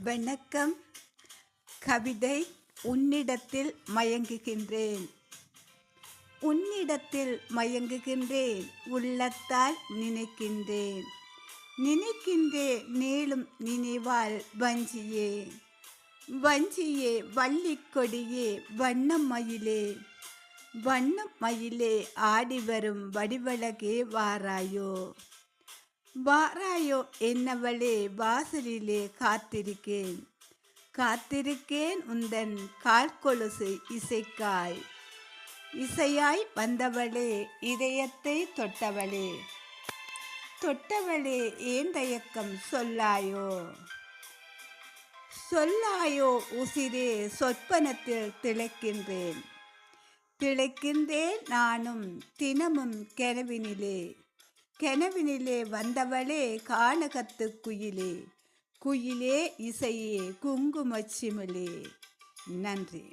வணக்கம். கவிதை. உன்னிடத்தில் மயங்குகின்றேன். உன்னிடத்தில் மயங்குகின்றேன், உள்ளத்தால் நினைக்கின்றேன். நினைக்கின்றேன் நீளும் நினைவால் வஞ்சியே. வஞ்சியே, வள்ளிக்கொடியே, வண்ணம் மயிலே. வண்ணம் மயிலே, ஆடிவரும் வடிவழகே வாராயோ. வாராயோ என்னவளே, வாசலிலே காத்திருக்கேன். காத்திருக்கேன் உந்தன் கால் கொலுசு இசைக்காய். இசையாய் வந்தவளே, இதயத்தை தொட்டவளே. தொட்டவளே, ஏன் தயக்கம் சொல்லாயோ. சொல்லாயோ உசிரே, சொற்பனத்தில் திளைக்கின்றேன். திளைக்கின்றேன் நானும் தினமும் கனவினிலே. கனவினிலே வந்தவளே, கானகத்து குயிலே. குயிலே, இசையே, குங்குமச்சிமிழே. நன்றி.